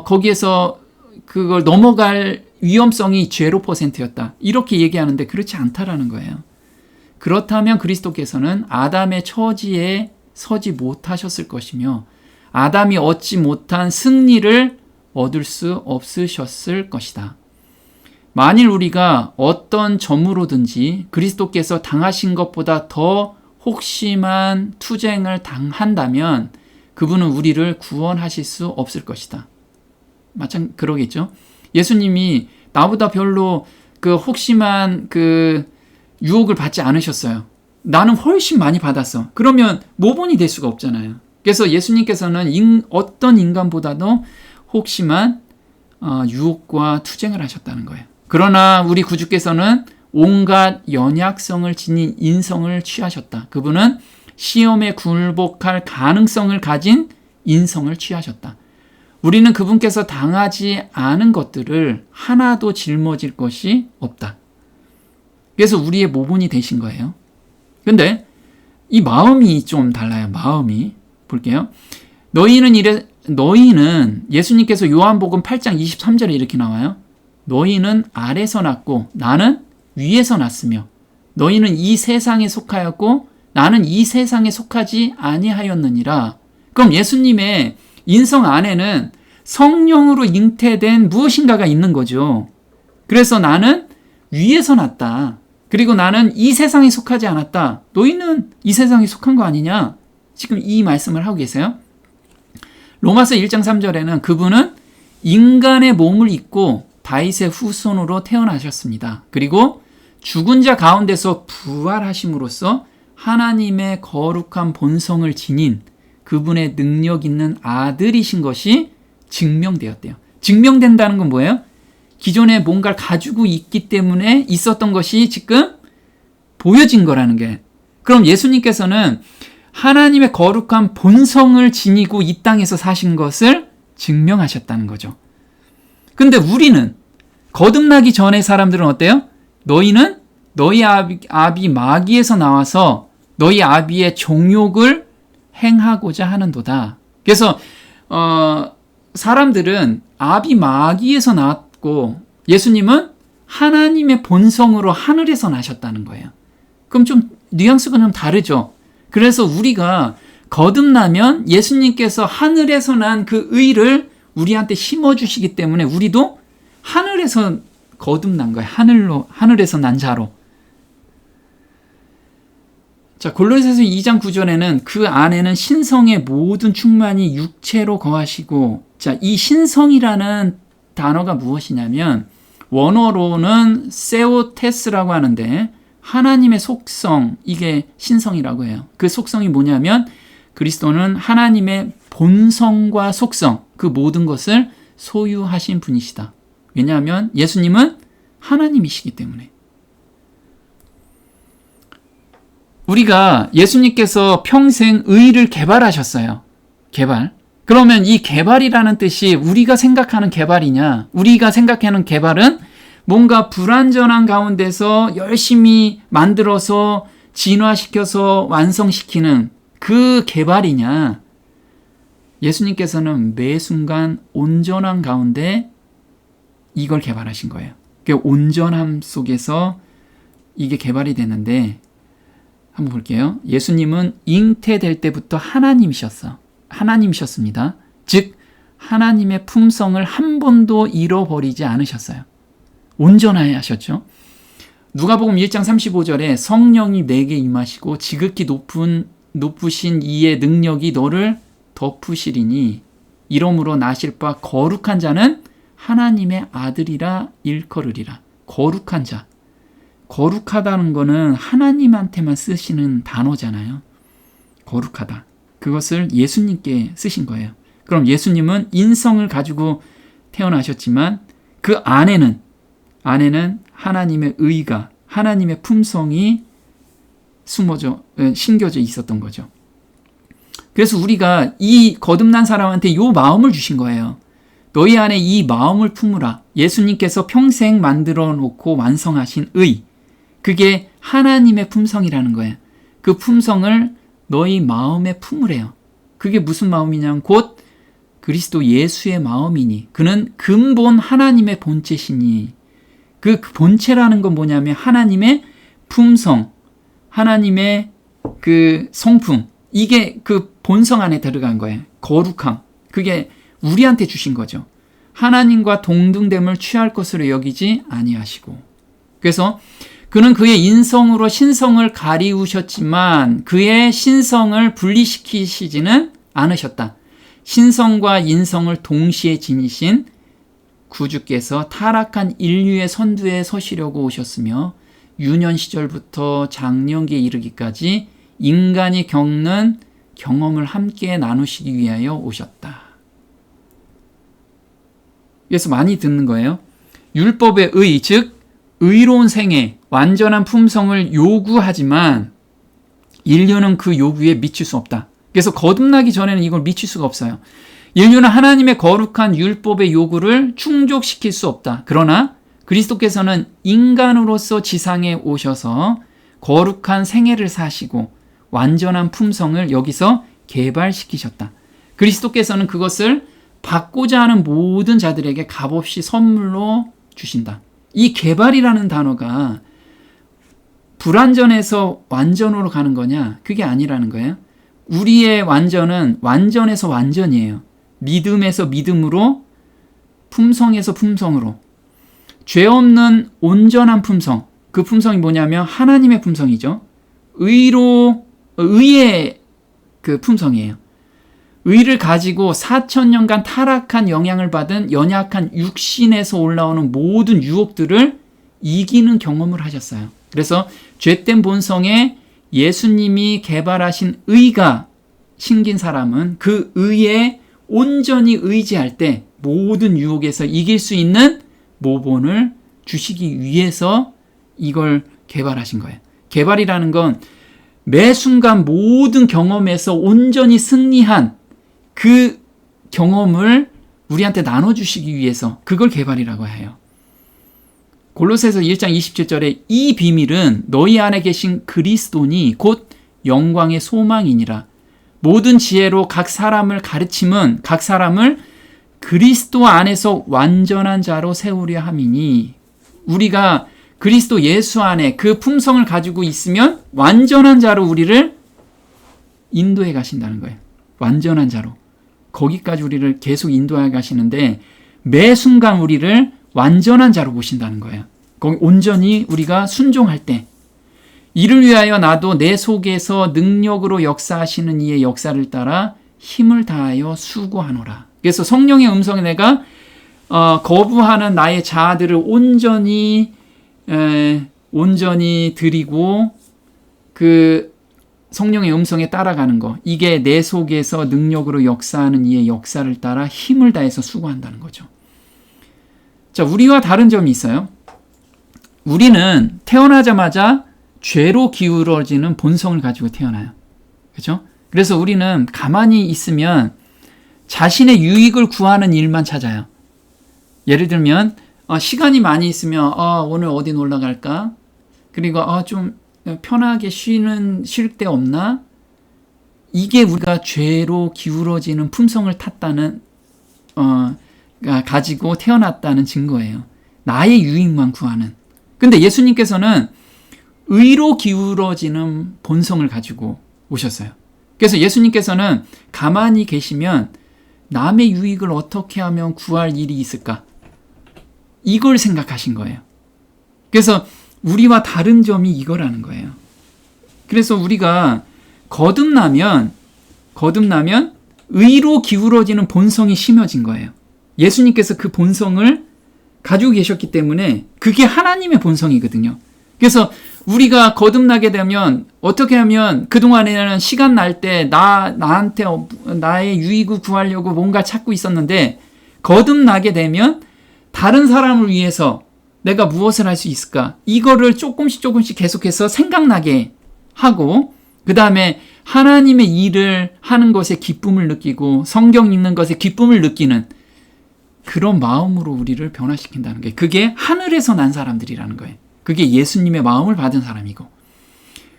거기에서 그걸 넘어갈 위험성이 0%였다. 이렇게 얘기하는데 그렇지 않다라는 거예요. 그렇다면 그리스도께서는 아담의 처지에 서지 못하셨을 것이며 아담이 얻지 못한 승리를 얻을 수 없으셨을 것이다. 만일 우리가 어떤 점으로든지 그리스도께서 당하신 것보다 더 혹심한 투쟁을 당한다면 그분은 우리를 구원하실 수 없을 것이다. 그러겠죠? 예수님이 나보다 별로 그 혹심한 그 유혹을 받지 않으셨어요. 나는 훨씬 많이 받았어. 그러면 모본이 될 수가 없잖아요. 그래서 예수님께서는 어떤 인간보다도 혹심한 유혹과 투쟁을 하셨다는 거예요. 그러나 우리 구주께서는 온갖 연약성을 지닌 인성을 취하셨다. 그분은 시험에 굴복할 가능성을 가진 인성을 취하셨다. 우리는 그분께서 당하지 않은 것들을 하나도 짊어질 것이 없다. 그래서 우리의 모본이 되신 거예요. 근데 이 마음이 좀 달라요. 마음이. 볼게요. 너희는 예수님께서 요한복음 8장 23절에 이렇게 나와요. 너희는 아래서 났고 나는 위에서 났으며 너희는 이 세상에 속하였고 나는 이 세상에 속하지 아니하였느니라. 그럼 예수님의 인성 안에는 성령으로 잉태된 무엇인가가 있는 거죠. 그래서 나는 위에서 났다. 그리고 나는 이 세상에 속하지 않았다. 너희는 이 세상에 속한 거 아니냐? 지금 이 말씀을 하고 계세요. 로마서 1장 3절에는 그분은 인간의 몸을 입고 다윗의 후손으로 태어나셨습니다. 그리고 죽은 자 가운데서 부활하심으로써 하나님의 거룩한 본성을 지닌 그분의 능력 있는 아들이신 것이 증명되었대요. 증명된다는 건 뭐예요? 기존에 뭔가를 가지고 있기 때문에 있었던 것이 지금 보여진 거라는 게. 그럼 예수님께서는 하나님의 거룩한 본성을 지니고 이 땅에서 사신 것을 증명하셨다는 거죠. 근데 우리는 거듭나기 전의 사람들은 어때요? 너희는 너희 아비 마귀에서 나와서 너희 아비의 정욕을 행하고자 하는도다. 그래서 사람들은 아비 마귀에서 나왔고 예수님은 하나님의 본성으로 하늘에서 나셨다는 거예요. 그럼 좀 뉘앙스가 좀 다르죠. 그래서 우리가 거듭나면 예수님께서 하늘에서 난 그 의를 우리한테 심어주시기 때문에 우리도 하늘에서 거듭난 거예요. 하늘에서 난 자로. 자, 골로새서 2장 9절에는 그 안에는 신성의 모든 충만이 육체로 거하시고, 자, 이 신성이라는 단어가 무엇이냐면 원어로는 세오테스라고 하는데 하나님의 속성, 이게 신성이라고 해요. 그 속성이 뭐냐면 그리스도는 하나님의 본성과 속성, 그 모든 것을 소유하신 분이시다. 왜냐하면 예수님은 하나님이시기 때문에. 우리가 예수님께서 평생 의를 개발하셨어요. 개발. 그러면 이 개발이라는 뜻이 우리가 생각하는 개발이냐? 우리가 생각하는 개발은 뭔가 불완전한 가운데서 열심히 만들어서 진화시켜서 완성시키는 그 개발이냐? 예수님께서는 매 순간 온전한 가운데 이걸 개발하신 거예요. 그 온전함 속에서 이게 개발이 됐는데 한번 볼게요. 예수님은 잉태될 때부터 하나님이셨습니다. 즉 하나님의 품성을 한 번도 잃어버리지 않으셨어요. 온전하게 하셨죠. 누가복음 1장 35절에 성령이 내게 임하시고 지극히 높으신 이의 능력이 너를 덮으시리니 이러므로 나실 바 거룩한 자는 하나님의 아들이라 일컬으리라. 거룩한 자. 거룩하다는 거는 하나님한테만 쓰시는 단어잖아요. 거룩하다. 그것을 예수님께 쓰신 거예요. 그럼 예수님은 인성을 가지고 태어나셨지만 그 안에는 하나님의 의가, 하나님의 품성이 심겨져 있었던 거죠. 그래서 우리가 이 거듭난 사람한테 이 마음을 주신 거예요. 너희 안에 이 마음을 품으라. 예수님께서 평생 만들어 놓고 완성하신 의. 그게 하나님의 품성이라는 거예요. 그 품성을 너희 마음에 품으래요. 그게 무슨 마음이냐면 곧 그리스도 예수의 마음이니 그는 근본 하나님의 본체시니 그 본체라는 건 뭐냐면 하나님의 품성, 하나님의 그 성품 이게 그 본성 안에 들어간 거예요. 거룩함. 그게 우리한테 주신 거죠. 하나님과 동등됨을 취할 것으로 여기지 아니하시고. 그래서 그는 그의 인성으로 신성을 가리우셨지만 그의 신성을 분리시키시지는 않으셨다. 신성과 인성을 동시에 지니신 구주께서 타락한 인류의 선두에 서시려고 오셨으며 유년 시절부터 장년기에 이르기까지 인간이 겪는 경험을 함께 나누시기 위하여 오셨다. 그래서 많이 듣는 거예요. 율법의 의, 즉 의로운 생애, 완전한 품성을 요구하지만 인류는 그 요구에 미칠 수 없다. 그래서 거듭나기 전에는 이걸 미칠 수가 없어요. 인류는 하나님의 거룩한 율법의 요구를 충족시킬 수 없다. 그러나 그리스도께서는 인간으로서 지상에 오셔서 거룩한 생애를 사시고 완전한 품성을 여기서 개발시키셨다. 그리스도께서는 그것을 받고자 하는 모든 자들에게 값없이 선물로 주신다. 이 개발이라는 단어가 불완전해서 완전으로 가는 거냐? 그게 아니라는 거예요. 우리의 완전은 완전에서 완전이에요. 믿음에서 믿음으로, 품성에서 품성으로. 죄 없는 온전한 품성. 그 품성이 뭐냐면 하나님의 품성이죠. 의의 그 품성이에요. 의를 가지고 4,000년간 타락한 영향을 받은 연약한 육신에서 올라오는 모든 유혹들을 이기는 경험을 하셨어요. 그래서 죄된 본성에 예수님이 개발하신 의가 신긴 사람은 그 의에 온전히 의지할 때 모든 유혹에서 이길 수 있는 모본을 주시기 위해서 이걸 개발하신 거예요. 개발이라는 건 매 순간 모든 경험에서 온전히 승리한 그 경험을 우리한테 나눠주시기 위해서 그걸 개발이라고 해요. 골로새서 1장 27절에 이 비밀은 너희 안에 계신 그리스도니 곧 영광의 소망이니라. 모든 지혜로 각 사람을 가르침은 각 사람을 그리스도 안에서 완전한 자로 세우려 함이니 우리가 그리스도 예수 안에 그 품성을 가지고 있으면 완전한 자로 우리를 인도해 가신다는 거예요. 완전한 자로. 거기까지 우리를 계속 인도해 가시는데 매 순간 우리를 완전한 자로 보신다는 거예요. 거기 온전히 우리가 순종할 때 이를 위하여 나도 내 속에서 능력으로 역사하시는 이의 역사를 따라 힘을 다하여 수고하노라. 그래서 성령의 음성에 내가 거부하는 나의 자아들을 온전히 드리고 그 성령의 음성에 따라가는 거, 이게 내 속에서 능력으로 역사하는 이의 역사를 따라 힘을 다해서 수고한다는 거죠. 자, 우리와 다른 점이 있어요. 우리는 태어나자마자 죄로 기울어지는 본성을 가지고 태어나요. 그렇죠? 그래서 우리는 가만히 있으면 자신의 유익을 구하는 일만 찾아요. 예를 들면 시간이 많이 있으면 오늘 어디 놀러 갈까? 그리고 좀 편하게 쉴 데 없나? 이게 우리가 죄로 기울어지는 품성을 탔다는 가지고 태어났다는 증거예요. 나의 유익만 구하는. 근데 예수님께서는 의로 기울어지는 본성을 가지고 오셨어요. 그래서 예수님께서는 가만히 계시면 남의 유익을 어떻게 하면 구할 일이 있을까? 이걸 생각하신 거예요. 그래서 우리와 다른 점이 이거라는 거예요. 그래서 우리가 거듭나면 의로 기울어지는 본성이 심어진 거예요. 예수님께서 그 본성을 가지고 계셨기 때문에 그게 하나님의 본성이거든요. 그래서 우리가 거듭나게 되면 어떻게 하면 그동안에는 시간 날 때 나한테 나의 유익을 구하려고 뭔가 찾고 있었는데 거듭나게 되면 다른 사람을 위해서 내가 무엇을 할 수 있을까? 이거를 조금씩 계속해서 생각나게 하고 그 다음에 하나님의 일을 하는 것에 기쁨을 느끼고 성경 읽는 것에 기쁨을 느끼는 그런 마음으로 우리를 변화시킨다는 거예요. 그게 하늘에서 난 사람들이라는 거예요. 그게 예수님의 마음을 받은 사람이고.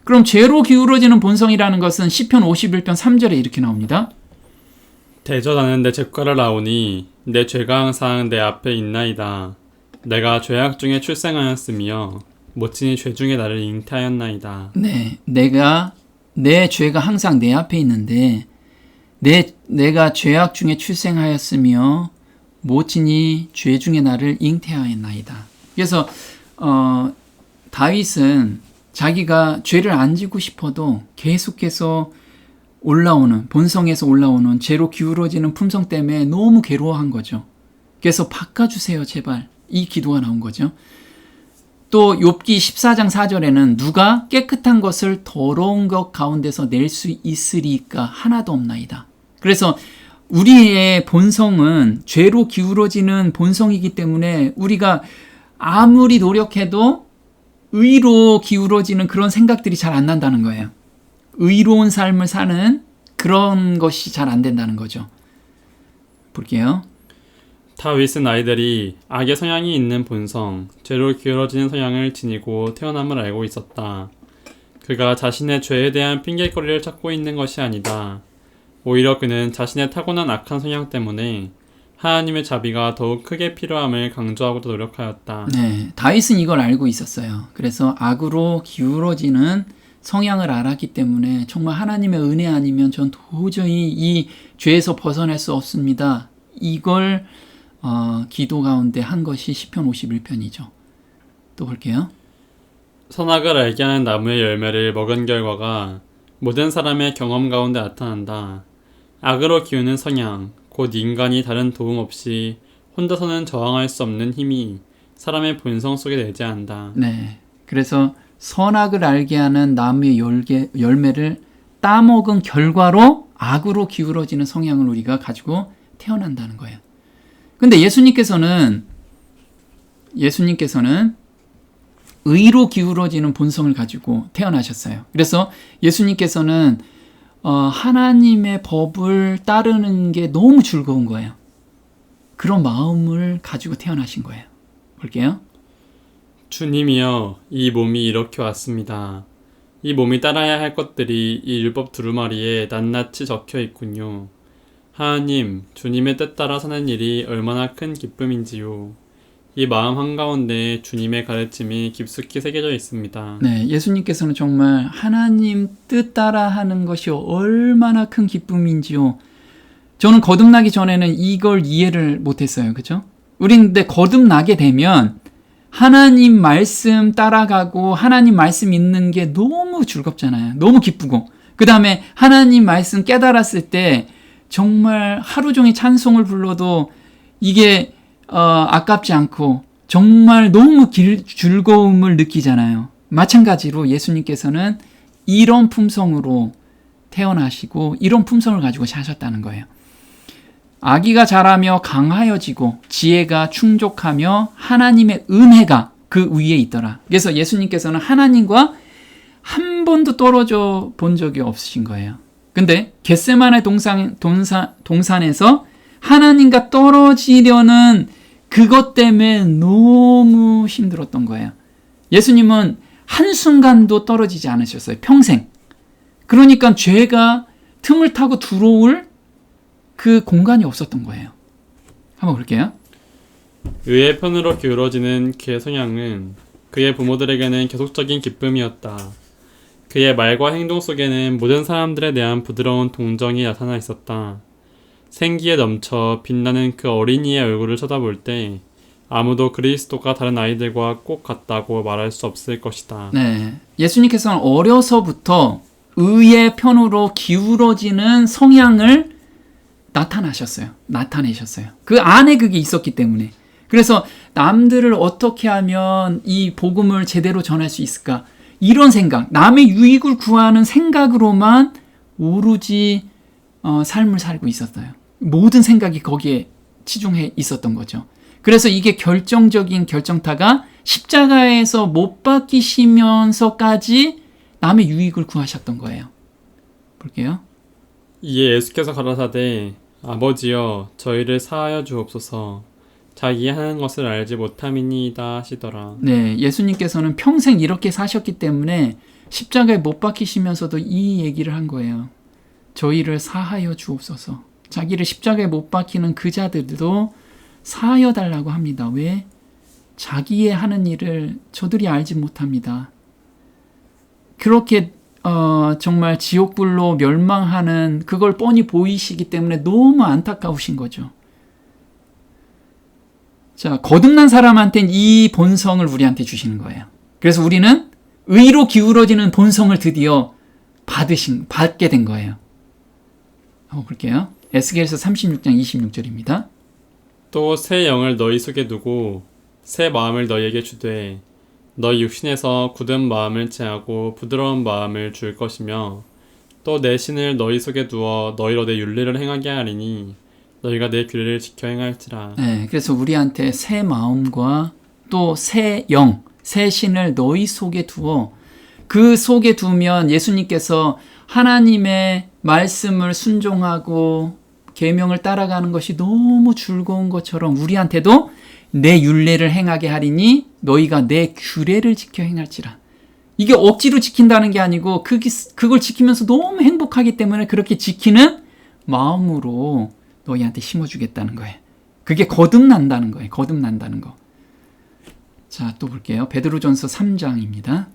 그럼 죄로 기울어지는 본성이라는 것은 시편 51편 3절에 이렇게 나옵니다. 대전하는 내 죄과를 나오니 내 죄가 항상 내 앞에 있나이다. 내가 죄악 중에 출생하였으며 모친이 죄 중에 나를 잉태하였나이다. 네, 내 죄가 항상 내 앞에 있는데 내가 죄악 중에 출생하였으며 모친이 죄 중에 나를 잉태하였나이다. 그래서 다윗은 자기가 죄를 안 지고 싶어도 계속해서 본성에서 올라오는 죄로 기울어지는 품성 때문에 너무 괴로워한 거죠. 그래서 바꿔주세요 제발, 이 기도가 나온 거죠. 또 욥기 14장 4절에는 누가 깨끗한 것을 더러운 것 가운데서 낼 수 있으리까 하나도 없나이다. 그래서 우리의 본성은 죄로 기울어지는 본성이기 때문에 우리가 아무리 노력해도 의로 기울어지는 그런 생각들이 잘 안 난다는 거예요. 의로운 삶을 사는 그런 것이 잘 안 된다는 거죠. 볼게요. 다윗은 아이들이 악의 성향이 있는 본성, 죄로 기울어지는 성향을 지니고 태어남을 알고 있었다. 그가 자신의 죄에 대한 핑계거리를 찾고 있는 것이 아니다. 오히려 그는 자신의 타고난 악한 성향 때문에 하나님의 자비가 더욱 크게 필요함을 강조하고도 노력하였다. 네, 다윗은 이걸 알고 있었어요. 그래서 악으로 기울어지는 성향을 알았기 때문에 정말 하나님의 은혜 아니면 전 도저히 이 죄에서 벗어날 수 없습니다. 이걸 기도 가운데 한 것이 시편 51편이죠. 또 볼게요. 선악을 알게 하는 나무의 열매를 먹은 결과가 모든 사람의 경험 가운데 나타난다. 악으로 기우는 성향, 곧 인간이 다른 도움 없이 혼자서는 저항할 수 없는 힘이 사람의 본성 속에 내재한다. 네. 그래서 선악을 알게 하는 나무의 열매를 따먹은 결과로 악으로 기울어지는 성향을 우리가 가지고 태어난다는 거예요. 근데 예수님께서는 의로 기울어지는 본성을 가지고 태어나셨어요. 그래서 예수님께서는 하나님의 법을 따르는 게 너무 즐거운 거예요. 그런 마음을 가지고 태어나신 거예요. 볼게요. 주님이여, 이 몸이 이렇게 왔습니다. 이 몸이 따라야 할 것들이 이 율법 두루마리에 낱낱이 적혀 있군요. 하나님, 주님의 뜻 따라 사는 일이 얼마나 큰 기쁨인지요. 이 마음 한가운데 주님의 가르침이 깊숙이 새겨져 있습니다. 네, 예수님께서는 정말 하나님 뜻 따라 하는 것이 얼마나 큰 기쁨인지요. 저는 거듭나기 전에는 이걸 이해를 못했어요. 그죠? 우린 근데 거듭나게 되면 하나님 말씀 따라가고 하나님 말씀 읽는 게 너무 즐겁잖아요. 너무 기쁘고. 그 다음에 하나님 말씀 깨달았을 때 정말 하루 종일 찬송을 불러도 이게 아깝지 않고 정말 너무 즐거움을 느끼잖아요. 마찬가지로 예수님께서는 이런 품성으로 태어나시고 이런 품성을 가지고 사셨다는 거예요. 아기가 자라며 강하여지고 지혜가 충족하며 하나님의 은혜가 그 위에 있더라. 그래서 예수님께서는 하나님과 한 번도 떨어져 본 적이 없으신 거예요. 근데 겟세마네 동산에서 하나님과 떨어지려는 그것 때문에 너무 힘들었던 거예요. 예수님은 한순간도 떨어지지 않으셨어요. 평생. 그러니까 죄가 틈을 타고 들어올 그 공간이 없었던 거예요. 한번 볼게요. 의의 편으로 기울어지는 그의 성향은 그의 부모들에게는 계속적인 기쁨이었다. 그의 말과 행동 속에는 모든 사람들에 대한 부드러운 동정이 나타나 있었다. 생기에 넘쳐 빛나는 그 어린이의 얼굴을 쳐다볼 때 아무도 그리스도가 다른 아이들과 꼭 같다고 말할 수 없을 것이다. 네, 예수님께서는 어려서부터 의의 편으로 기울어지는 성향을 나타내셨어요. 그 안에 그게 있었기 때문에. 그래서 남들을 어떻게 하면 이 복음을 제대로 전할 수 있을까? 이런 생각, 남의 유익을 구하는 생각으로만 오로지 삶을 살고 있었어요. 모든 생각이 거기에 치중해 있었던 거죠. 그래서 이게 결정적인 결정타가 십자가에서 못 박히시면서까지 남의 유익을 구하셨던 거예요. 볼게요. 이에 예수께서 가라사대 아버지여 저희를 사하여 주옵소서 자기 하는 것을 알지 못함이니이다 하시더라. 네, 예수님께서는 평생 이렇게 사셨기 때문에 십자가에 못 박히시면서도 이 얘기를 한 거예요. 저희를 사하여 주옵소서. 자기를 십자가에 못 박히는 그 자들도 사하여 달라고 합니다. 왜? 자기의 하는 일을 저들이 알지 못합니다. 그렇게 정말 지옥불로 멸망하는 그걸 뻔히 보이시기 때문에 너무 안타까우신 거죠. 자, 거듭난 사람한테는 이 본성을 우리한테 주시는 거예요. 그래서 우리는 의로 기울어지는 본성을 드디어 받게 된 거예요. 한번 볼게요. 에스겔서 36장 26절입니다. 또 새 영을 너희 속에 두고 새 마음을 너희에게 주되 너희 육신에서 굳은 마음을 제하고 부드러운 마음을 줄 것이며 또 내 신을 너희 속에 두어 너희로 내 윤리를 행하게 하리니 너희가 내 규례를 지켜 행할지라. 네, 그래서 우리한테 새 마음과 또 새 영, 새 신을 너희 속에 두어 그 속에 두면 예수님께서 하나님의 말씀을 순종하고 계명을 따라가는 것이 너무 즐거운 것처럼 우리한테도 내 율례를 행하게 하리니 너희가 내 규례를 지켜 행할지라. 이게 억지로 지킨다는 게 아니고 그걸 지키면서 너무 행복하기 때문에 그렇게 지키는 마음으로 너희한테 심어주겠다는 거예요. 그게 거듭난다는 거예요. 거듭난다는 거. 자, 또 볼게요. 베드로전서 3장입니다.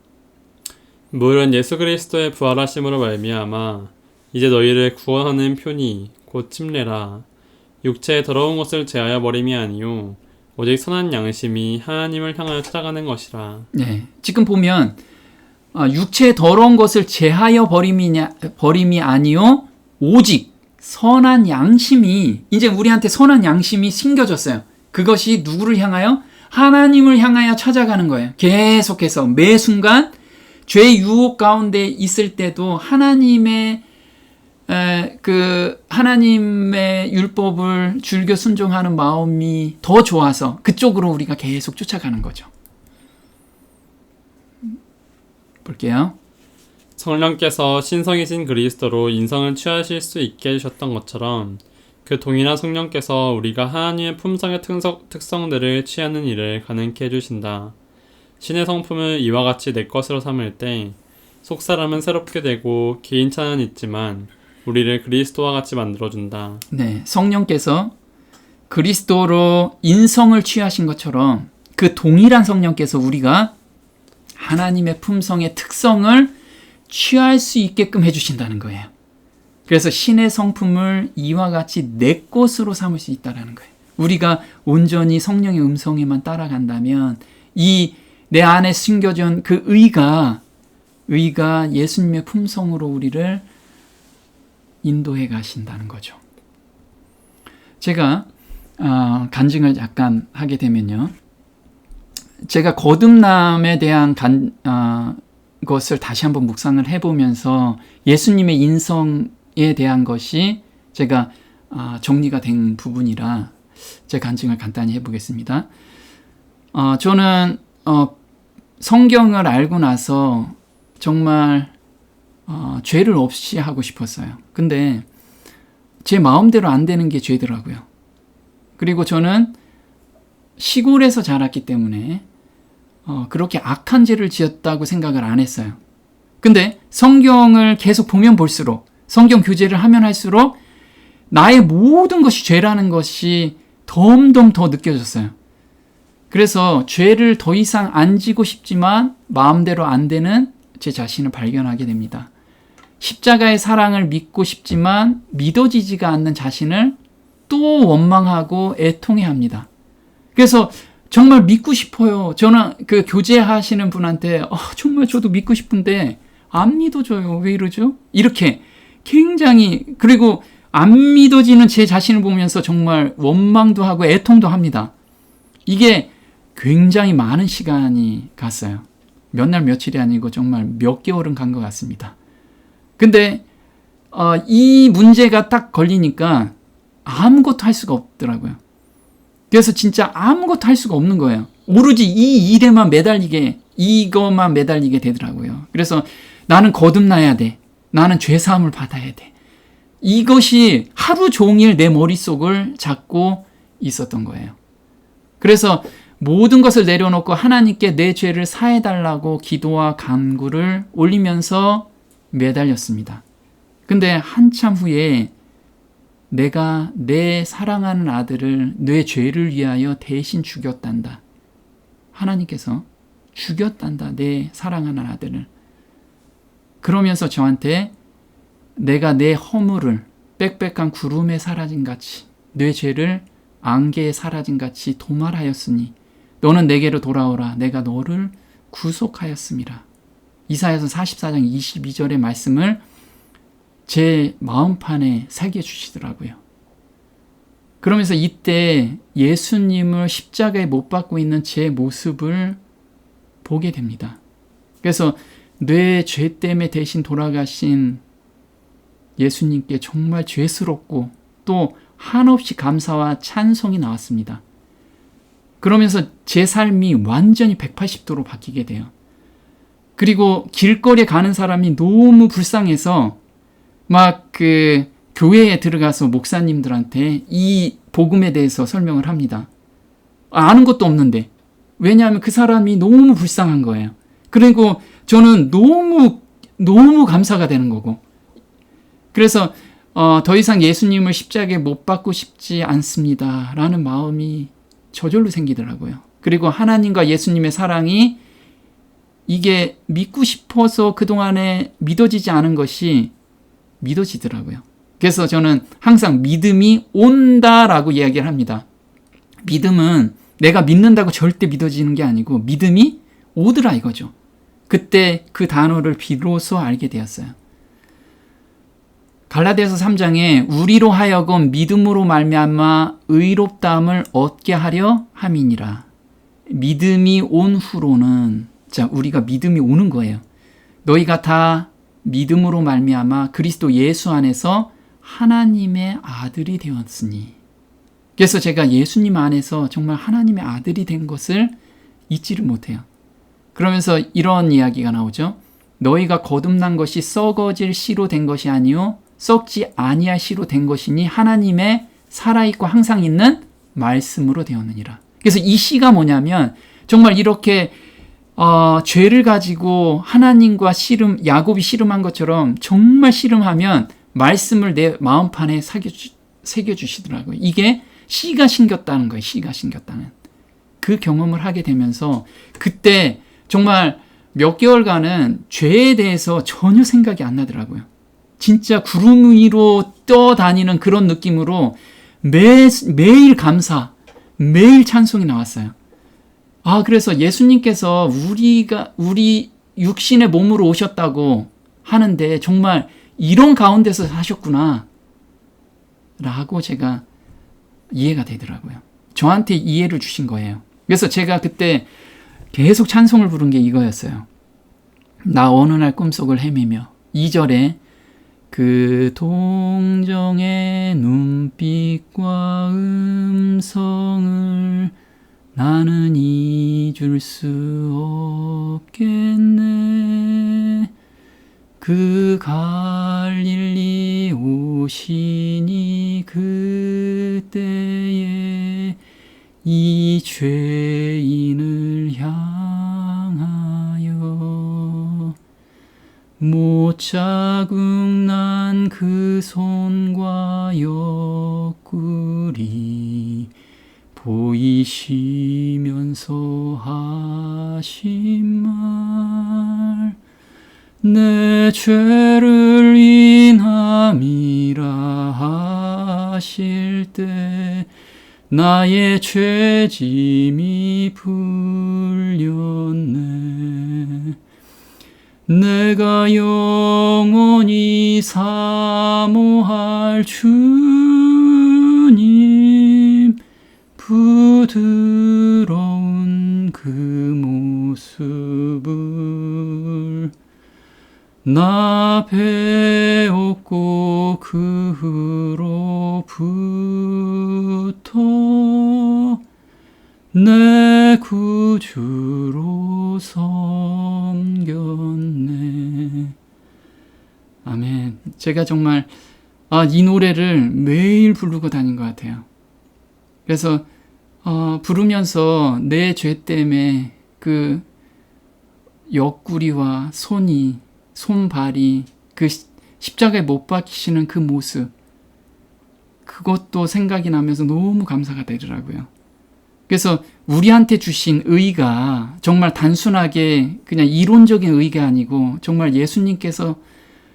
물은 예수 그리스도의 부활하심으로 말미암아 이제 너희를 구원하는 표니 곧 침례라. 육체의 더러운 것을 제하여 버림이 아니요 오직 선한 양심이 하나님을 향하여 찾아가는 것이라. 네, 지금 보면 육체의 더러운 것을 제하여 버림이 아니요 오직 선한 양심이 이제 우리한테 선한 양심이 심겨졌어요. 그것이 누구를 향하여? 하나님을 향하여 찾아가는 거예요. 계속해서 매 순간 죄의 유혹 가운데 있을 때도 하나님의 율법을 즐겨 순종하는 마음이 더 좋아서 그쪽으로 우리가 계속 쫓아가는 거죠. 볼게요. 성령께서 신성이신 그리스도로 인성을 취하실 수 있게 해주셨던 것처럼 그 동일한 성령께서 우리가 하나님의 품성의 특성들을 취하는 일을 가능케 해주신다. 신의 성품을 이와 같이 내 것으로 삼을 때 속사람은 새롭게 되고 개인차는 있지만 우리를 그리스도와 같이 만들어준다. 네, 성령께서 그리스도로 인성을 취하신 것처럼 그 동일한 성령께서 우리가 하나님의 품성의 특성을 취할 수 있게끔 해주신다는 거예요. 그래서 신의 성품을 이와 같이 내 것으로 삼을 수 있다는 거예요. 우리가 온전히 성령의 음성에만 따라간다면 이 내 안에 숨겨진 그 의가 예수님의 품성으로 우리를 인도해 가신다는 거죠. 제가 간증을 약간 하게 되면요. 제가 거듭남에 대한 것을 다시 한번 묵상을 해보면서 예수님의 인성에 대한 것이 제가 정리가 된 부분이라 제 간증을 간단히 해보겠습니다. 저는 성경을 알고 나서 정말 죄를 없이 하고 싶었어요. 근데 제 마음대로 안 되는 게 죄더라고요. 그리고 저는 시골에서 자랐기 때문에 그렇게 악한 죄를 지었다고 생각을 안 했어요. 근데 성경을 계속 보면 볼수록, 성경 교제를 하면 할수록 나의 모든 것이 죄라는 것이 덤덤 더 느껴졌어요. 그래서 죄를 더 이상 안 지고 싶지만 마음대로 안 되는 제 자신을 발견하게 됩니다. 십자가의 사랑을 믿고 싶지만 믿어지지가 않는 자신을 또 원망하고 애통해합니다. 그래서 정말 믿고 싶어요. 저는 그 교제하시는 분한테 정말 저도 믿고 싶은데 안 믿어져요. 왜 이러죠? 이렇게 굉장히, 그리고 안 믿어지는 제 자신을 보면서 정말 원망도 하고 애통도 합니다. 이게 굉장히 많은 시간이 갔어요. 몇 날 며칠이 아니고 정말 몇 개월은 간 것 같습니다. 근데 이 문제가 딱 걸리니까 아무것도 할 수가 없더라고요. 그래서 진짜 아무것도 할 수가 없는 거예요. 오로지 이 일에만 이것만 매달리게 되더라고요. 그래서 나는 거듭나야 돼. 나는 죄사함을 받아야 돼. 이것이 하루 종일 내 머릿속을 잡고 있었던 거예요. 그래서 모든 것을 내려놓고 하나님께 내 죄를 사해달라고 기도와 간구를 올리면서 매달렸습니다. 근데 한참 후에 내가 내 사랑하는 아들을 내 죄를 위하여 대신 죽였단다. 하나님께서 죽였단다. 내 사랑하는 아들을. 그러면서 저한테 내가 내 허물을 빽빽한 구름에 사라진 같이 내 죄를 안개에 사라진 같이 도말하였으니 너는 내게로 돌아오라. 내가 너를 구속하였음이라. 이사야서 44장 22절의 말씀을 제 마음판에 새겨주시더라고요. 그러면서 이때 예수님을 십자가에 못 박고 있는 제 모습을 보게 됩니다. 그래서 내 죄 때문에 대신 돌아가신 예수님께 정말 죄스럽고 또 한없이 감사와 찬송이 나왔습니다. 그러면서 제 삶이 완전히 180도로 바뀌게 돼요. 그리고 길거리에 가는 사람이 너무 불쌍해서 막 교회에 들어가서 목사님들한테 이 복음에 대해서 설명을 합니다. 아는 것도 없는데. 왜냐하면 그 사람이 너무 불쌍한 거예요. 그리고 저는 너무 감사가 되는 거고. 그래서 더 이상 예수님을 십자가에 못 박고 싶지 않습니다. 라는 마음이 저절로 생기더라고요. 그리고 하나님과 예수님의 사랑이 이게 믿고 싶어서 그동안에 믿어지지 않은 것이 믿어지더라고요. 그래서 저는 항상 믿음이 온다라고 이야기를 합니다. 믿음은 내가 믿는다고 절대 믿어지는 게 아니고 믿음이 오더라 이거죠. 그때 그 단어를 비로소 알게 되었어요. 갈라디아서 3장에 우리로 하여금 믿음으로 말미암아 의롭다함을 얻게 하려 함이니라. 믿음이 온 후로는 우리가 믿음이 오는 거예요. 너희가 다 믿음으로 말미암아 그리스도 예수 안에서 하나님의 아들이 되었으니. 그래서 제가 예수님 안에서 정말 하나님의 아들이 된 것을 잊지를 못해요. 그러면서 이런 이야기가 나오죠. 너희가 거듭난 것이 썩어질 씨로 된 것이 아니요 썩지 아니할 씨로 된 것이니 하나님의 살아있고 항상 있는 말씀으로 되었느니라. 그래서 이 씨가 뭐냐면 정말 이렇게 죄를 가지고 하나님과 야곱이 씨름한 것처럼 정말 씨름하면 말씀을 내 마음판에 새겨주시더라고요. 이게 씨가 신겼다는 거예요. 씨가 신겼다는. 그 경험을 하게 되면서 그때 정말 몇 개월간은 죄에 대해서 전혀 생각이 안 나더라고요. 진짜 구름 위로 떠다니는 그런 느낌으로 매일 감사, 매일 찬송이 나왔어요. 그래서 예수님께서 우리 육신의 몸으로 오셨다고 하는데 정말 이런 가운데서 사셨구나 라고 제가 이해가 되더라고요. 저한테 이해를 주신 거예요. 그래서 제가 그때 계속 찬송을 부른 게 이거였어요. 나 어느 날 꿈속을 헤매며 2절에 그 동정의 눈빛과 음성을 나는 잊을 수 없겠네. 그 갈릴리 오시니 그때에 이 죄인을 향하여 못 자국난 그 손과 옆구리 보이시면서 하신 말 내 죄를 인함이라 하실 때 나의 죄짐이 풀렸네. 내가 영원히 사모할 주님 부드러운 그 모습을 나 배웠고 그 후로부터 내 구주로 섬겼네. 아멘. 제가 정말 이 노래를 매일 부르고 다닌 것 같아요. 그래서 부르면서 내 죄 때문에 그 옆구리와 손발이 그 십자가에 못 박히시는 그 모습, 그것도 생각이 나면서 너무 감사가 되더라고요. 그래서 우리한테 주신 의가 정말 단순하게 그냥 이론적인 의가 아니고 정말 예수님께서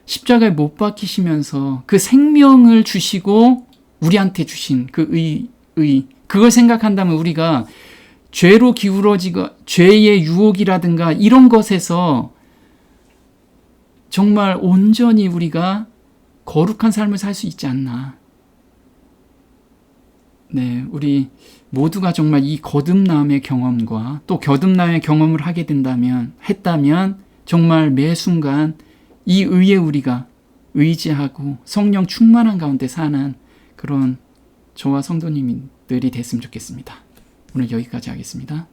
십자가에 못 박히시면서 그 생명을 주시고 우리한테 주신 그 의, 그걸 생각한다면 우리가 죄로 기울어지고 죄의 유혹이라든가 이런 것에서 정말 온전히 우리가 거룩한 삶을 살 수 있지 않나. 네, 우리 모두가 정말 이 거듭남의 경험과 또 거듭남의 경험을 하게 했다면 정말 매 순간 이 의에 우리가 의지하고 성령 충만한 가운데 사는 그런 저와 성도님들이 됐으면 좋겠습니다. 오늘 여기까지 하겠습니다.